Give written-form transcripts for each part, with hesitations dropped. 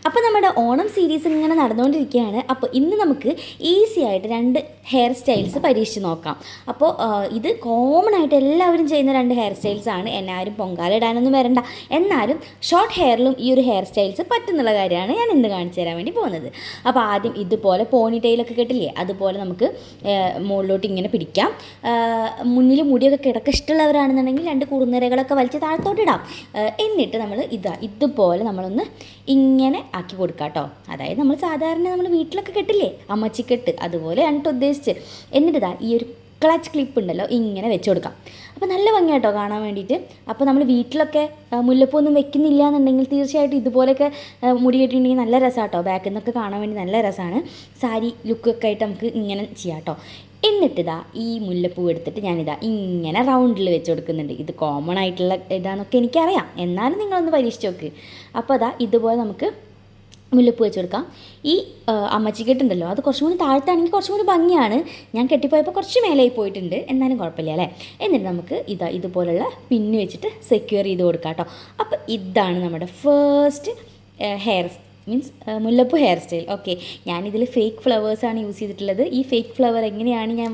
അപ്പോൾ നമ്മുടെ ഓണം സീരീസ് ഇങ്ങനെ നടന്നുകൊണ്ടിരിക്കുകയാണ്. അപ്പോൾ ഇന്ന് നമുക്ക് ഈസി ആയിട്ട് 2 ഹെയർ സ്റ്റൈൽസ് പരീക്ഷിച്ച് നോക്കാം. അപ്പോൾ ഇത് കോമൺ ആയിട്ട് എല്ലാവരും ചെയ്യുന്ന 2 ഹെയർ സ്റ്റൈൽസ് ആണ്. എല്ലാവരും പൊങ്കാല ഇടാനൊന്നും വരണ്ട, എന്നാലും ഷോർട്ട് ഹെയറിലും ഈ ഒരു ഹെയർ സ്റ്റൈൽസ് പറ്റുന്നുള്ള കാര്യമാണ് ഞാൻ ഇന്ന് കാണിച്ചു തരാൻ വേണ്ടി പോകുന്നത്. അപ്പോൾ ആദ്യം ഇതുപോലെ പോണി ടെയിലൊക്കെ കെട്ടില്ലേ, അതുപോലെ നമുക്ക് മുകളിലോട്ട് ഇങ്ങനെ പിടിക്കാം. മുന്നിൽ മുടിയൊക്കെ കിടക്ക ഇഷ്ടമുള്ളവരാണെന്നുണ്ടെങ്കിൽ 2 കുറുനിരകളൊക്കെ വലിച്ച് താഴത്തോട്ട് ഇടാം. എന്നിട്ട് നമ്മൾ ഇതുപോലെ നമ്മളൊന്ന് ഇങ്ങനെ ആക്കി കൊടുക്കാം കേട്ടോ. അതായത് നമ്മൾ സാധാരണ നമ്മൾ വീട്ടിലൊക്കെ കെട്ടില്ലേ, അമ്മച്ചിക്കെട്ട്, അതുപോലെയാണ് കേട്ടോ ഉദ്ദേശിച്ച്. എന്നിട്ട് ഈ ഒരു ക്ലച്ച് ക്ലിപ്പ് ഉണ്ടല്ലോ, ഇങ്ങനെ വെച്ച് കൊടുക്കാം. അപ്പോൾ നല്ല ഭംഗിയാട്ടോ കാണാൻ വേണ്ടിയിട്ട്. അപ്പോൾ നമ്മൾ വീട്ടിലൊക്കെ മുല്ലപ്പൂവൊന്നും വെക്കുന്നില്ല എന്നുണ്ടെങ്കിൽ തീർച്ചയായിട്ടും ഇതുപോലെയൊക്കെ മുടി കെട്ടിയിട്ടുണ്ടെങ്കിൽ നല്ല രസമാണ് കേട്ടോ. ബാക്കിൽ നിന്നൊക്കെ കാണാൻ വേണ്ടി നല്ല രസമാണ്. സാരി ലുക്കൊക്കെ ആയിട്ട് നമുക്ക് ഇങ്ങനെ ചെയ്യാം കേട്ടോ. എന്നിട്ടിതാ ഈ മുല്ലപ്പൂ എടുത്തിട്ട് ഞാനിതാ ഇങ്ങനെ റൗണ്ടിൽ വെച്ച് കൊടുക്കുന്നുണ്ട്. ഇത് കോമൺ ആയിട്ടുള്ള ഇതാണെന്നൊക്കെ എനിക്കറിയാം, എന്നാലും നിങ്ങളൊന്ന് പരീക്ഷിച്ച് നോക്ക്. അപ്പോൾ അതാ ഇതുപോലെ നമുക്ക് മുല്ലപ്പൂ വെച്ച് കൊടുക്കാം. ഈ അമ്മച്ചിക്കെട്ടുണ്ടല്ലോ, അത് കുറച്ചും കൂടി താഴത്താണെങ്കിൽ കുറച്ചും കൂടി ഭംഗിയാണ്. ഞാൻ കെട്ടിപ്പോയപ്പോൾ കുറച്ച് മേലായി പോയിട്ടുണ്ട്, എന്നാലും കുഴപ്പമില്ല അല്ലേ. എന്നിട്ട് നമുക്ക് ഇതുപോലുള്ള പിന്ന് വെച്ചിട്ട് സെക്യൂർ ചെയ്ത് കൊടുക്കാം കേട്ടോ. അപ്പോൾ ഇതാണ് നമ്മുടെ ഫസ്റ്റ് ഹെയർ മീൻസ് മുല്ലപ്പൂ ഹെയർ സ്റ്റൈൽ. ഓക്കെ, ഞാനിതിൽ ഫേക്ക് ഫ്ലവേഴ്സാണ് യൂസ് ചെയ്തിട്ടുള്ളത്. ഈ ഫേക്ക് ഫ്ലവർ എങ്ങനെയാണ് ഞാൻ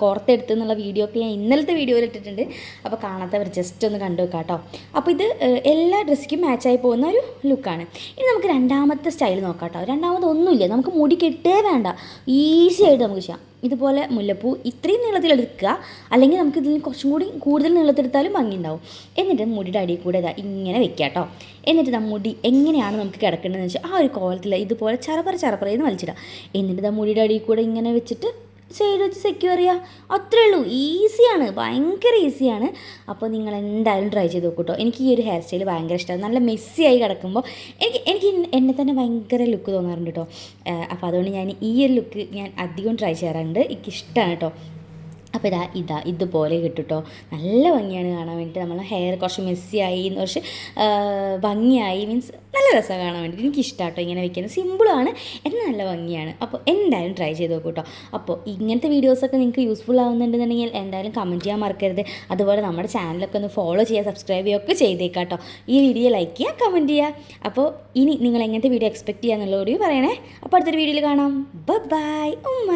കോർത്തെടുത്തെന്നുള്ള വീഡിയോ ഒക്കെ ഞാൻ ഇന്നലത്തെ വീഡിയോയിൽ ഇട്ടിട്ടുണ്ട്. അപ്പോൾ കാണാത്തവർ ജസ്റ്റ് ഒന്ന് കണ്ടു വെക്കാം കേട്ടോ. അപ്പോൾ ഇത് എല്ലാ ഡ്രസ്സിക്കും മാച്ചായി പോകുന്ന ഒരു ലുക്കാണ്. ഇനി നമുക്ക് രണ്ടാമത്തെ സ്റ്റൈൽ നോക്കാം കേട്ടോ. രണ്ടാമത് ഒന്നുമില്ല, നമുക്ക് മുടി കെട്ടേ വേണ്ട, ഈസി ആയിട്ട് നമുക്ക് ചെയ്യാം. ഇതുപോലെ മുല്ലപ്പൂ ഇത്രയും നീളത്തിലെടുക്കുക, അല്ലെങ്കിൽ നമുക്ക് ഇതിൽ കുറച്ചും കൂടി കൂടുതൽ നീളത്തിലെടുത്താലും ഭംഗിയുണ്ടാവും. എന്നിട്ട് മുടിയുടെ അടിയിൽ കൂടെ ഇങ്ങനെ വെക്കുക കേട്ടോ. എന്നിട്ട് മുടി എങ്ങനെയാണ് നമുക്ക് കിടക്കേണ്ടതെന്ന് വെച്ചാൽ ആ ഒരു കോലത്തിൽ ഇതുപോലെ ചറപ്പറയെന്ന് വലിച്ചിടുക. എന്നിട്ട് മുടിയുടെ അടിയിൽ കൂടെ ഇങ്ങനെ വെച്ചിട്ട് സൈഡ് വെച്ച് സെക്യൂർ ചെയ്യുക. അത്രേ ഉള്ളൂ, ഈസിയാണ്, ഭയങ്കര ഈസിയാണ്. അപ്പോൾ നിങ്ങൾ എന്തായാലും ട്രൈ ചെയ്ത് നോക്കൂ കേട്ടോ. എനിക്ക് ഈ ഒരു ഹെയർ സ്റ്റൈൽ ഭയങ്കര ഇഷ്ടമാണ്. നല്ല മെസ്സി ആയി കിടക്കുമ്പോൾ എനിക്ക് എന്നെ തന്നെ ഭയങ്കര ലുക്ക് തോന്നാറുണ്ട് കേട്ടോ. അപ്പോൾ അതുകൊണ്ട് ഞാൻ ഈ ഒരു ലുക്ക് ഞാൻ അധികം ട്രൈ ചെയ്യാറുണ്ട്, എനിക്കിഷ്ടമാണ് കേട്ടോ. അപ്പോൾ ഇതുപോലെ കിട്ടും കേട്ടോ. നല്ല ഭംഗിയാണ് കാണാൻ വേണ്ടിയിട്ട്. നമ്മൾ ഹെയർ കുറച്ച് മെസ്സിയായി, കുറച്ച് ഭംഗിയായി, മീൻസ് നല്ല രസമാണ് കാണാൻ വേണ്ടിയിട്ട്. എനിക്കിഷ്ടമാണ് കേട്ടോ ഇങ്ങനെ വെക്കുന്നത്. സിമ്പിളാണ്, എന്നാൽ നല്ല ഭംഗിയാണ്. അപ്പോൾ എന്തായാലും ട്രൈ ചെയ്ത് നോക്കൂ കേട്ടോ. അപ്പോൾ ഇങ്ങനത്തെ വീഡിയോസൊക്കെ നിങ്ങൾക്ക് യൂസ്ഫുൾ ആവുന്നുണ്ടെന്നുണ്ടെങ്കിൽ എന്തായാലും കമൻറ്റ് ചെയ്യാൻ മറക്കരുത്. അതുപോലെ നമ്മുടെ ചാനലൊക്കെ ഒന്ന് ഫോളോ ചെയ്യുക, സബ്സ്ക്രൈബ് ചെയ്യുകയൊക്കെ ചെയ്തേക്കാം കേട്ടോ. ഈ വീഡിയോ ലൈക്ക് ചെയ്യുക, കമൻറ്റ് ചെയ്യുക. അപ്പോൾ ഇനി നിങ്ങൾ എങ്ങനത്തെ വീഡിയോ എക്സ്പെക്റ്റ് ചെയ്യുക എന്നുള്ളതോടെ പറയണേ. അപ്പോൾ അടുത്തൊരു വീഡിയോയിൽ കാണാം. ബൈ ഉമ്മ.